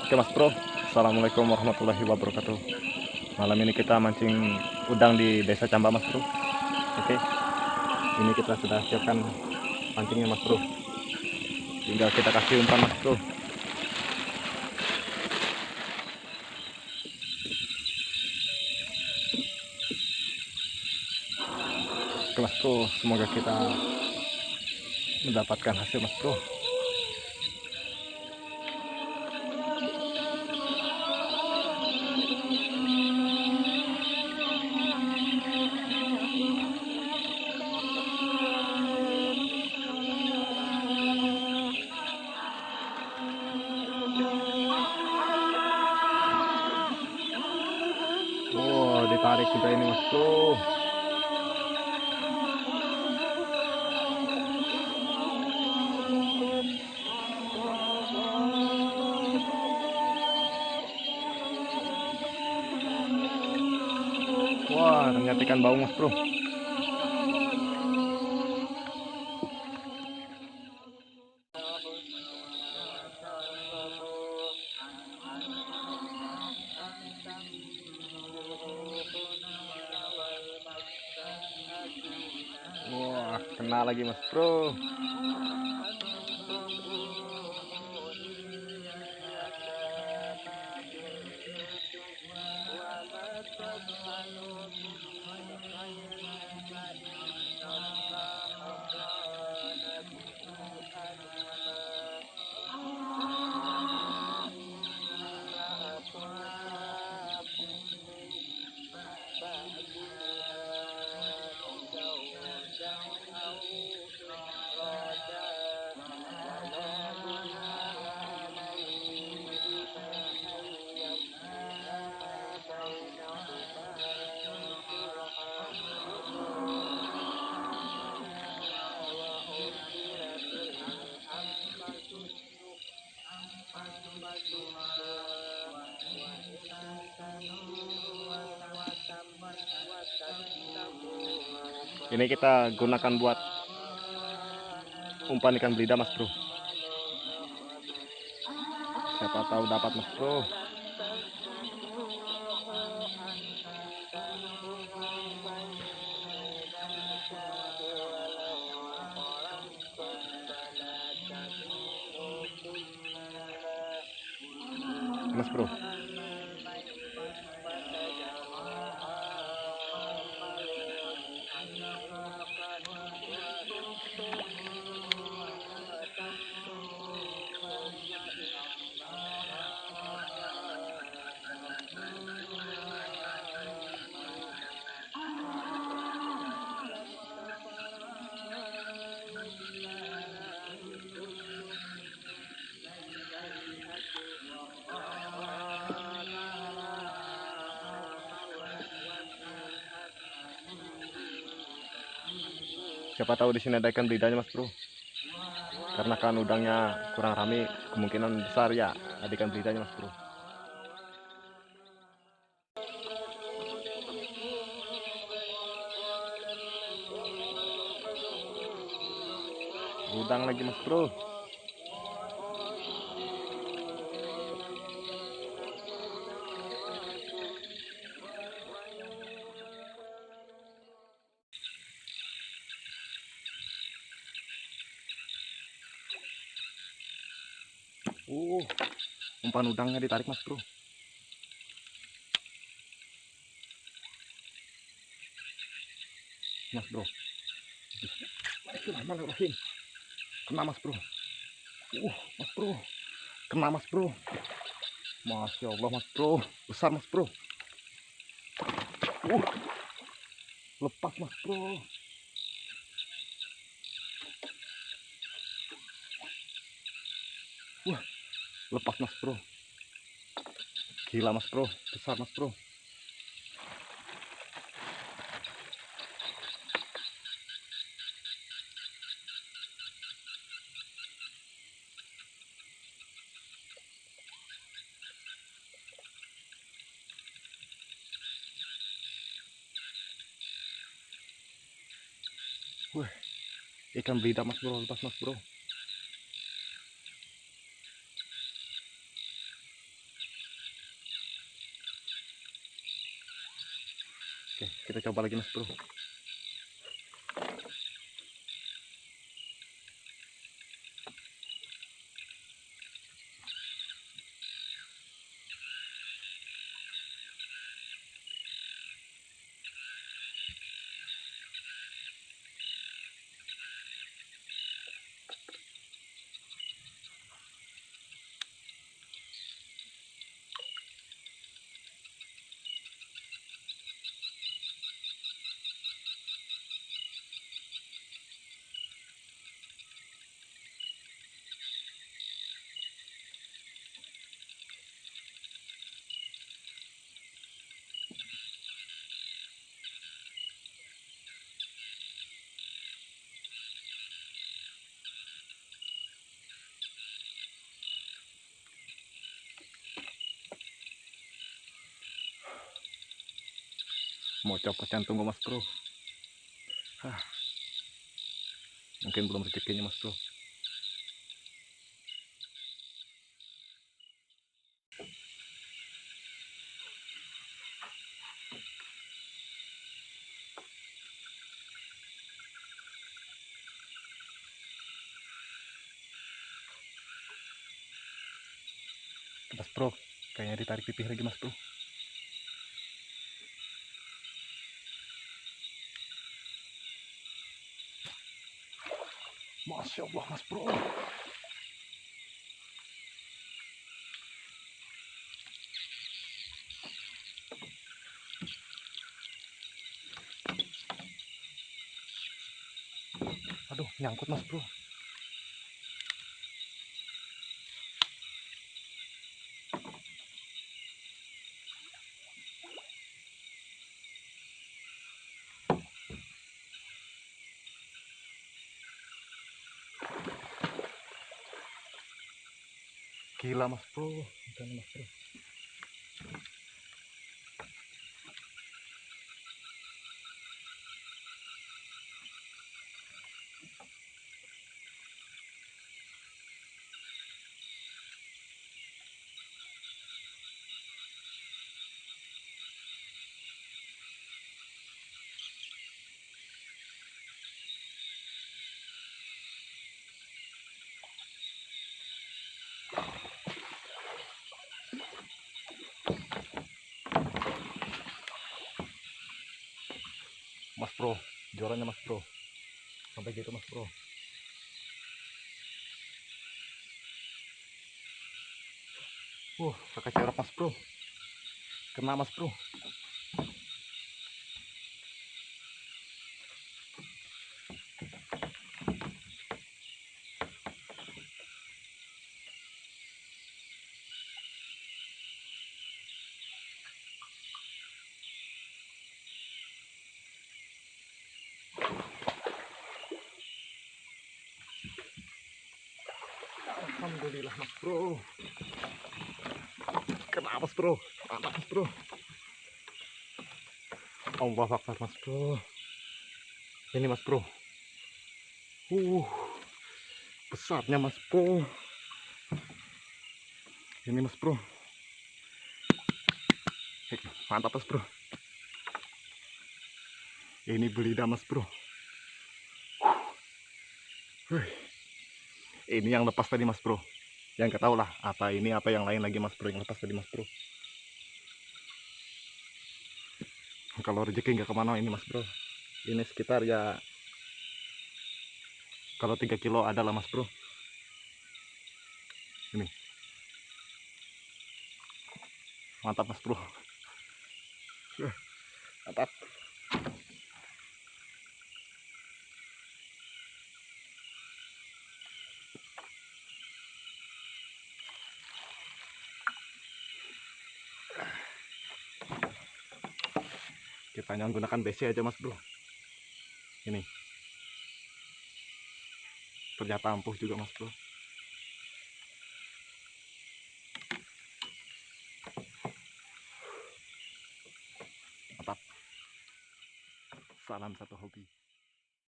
Oke Mas Bro, Assalamualaikum warahmatullahi wabarakatuh. Malam ini kita mancing udang di Desa Camba Mas Bro. Oke, ini kita sudah siapkan pancingnya Mas Bro. Tinggal kita kasih umpan Mas Bro. Oke Mas Bro, semoga kita mendapatkan hasil Mas Bro. Wow, ditarik juga ini Mas Bro. Wah, ternyata ikan baung Mas Bro. Wah, kena lagi Mas Bro. Ini kita gunakan buat umpan ikan belida Mas Bro. Siapa tahu dapat Mas Bro. Mas Bro. Siapa tahu di sini ada ikan belidanya Mas Bro. Karena kan udangnya kurang rame, kemungkinan besar ya ada ikan belidanya Mas Bro. Udang lagi Mas Bro. Umpan udangnya ditarik Mas Bro. Mas Bro. Bismillahirrahmanirrahim. Kena Mas Bro. Mas Bro. Kena Mas Bro. Masya Allah Mas Bro. Besar Mas Bro. Lepas Mas Bro. Lepas Mas Bro. Gila Mas Bro. Besar Mas Bro. Ikan belida Mas Bro. Lepas Mas Bro. Kita coba lagi mas bro. Mau copot jantung mas bro. Mungkin belum rezekinya mas bro. Mas bro, kayaknya ditarik pipih lagi mas bro. Masya Allah mas bro. Aduh, nyangkut mas bro. Gila mas bro, ikan mas bro. Mas bro, juaranya mas bro. Sampai gitu mas bro. Pakai cerap mas bro. Kena mas bro. Alhamdulillah mas bro. Kena mas bro. Mantap mas bro. Allah Akbar mas bro. Ini mas bro. Besarnya mas bro. Ini mas bro. Mantap mas bro. Ini belida mas bro. Ini yang lepas tadi mas bro. Yang nggak tahu lah apa ini, apa yang lain lagi mas bro yang lepas tadi mas bro. Kalau rezeki nggak kemana ini mas bro. Ini sekitar ya, kalau 3 kilo ada lah mas bro. Ini mantap mas bro. Mantap. Kita hanya menggunakan BC aja mas bro. Ini ternyata ampuh juga mas bro. Mantap. Salam satu hobi.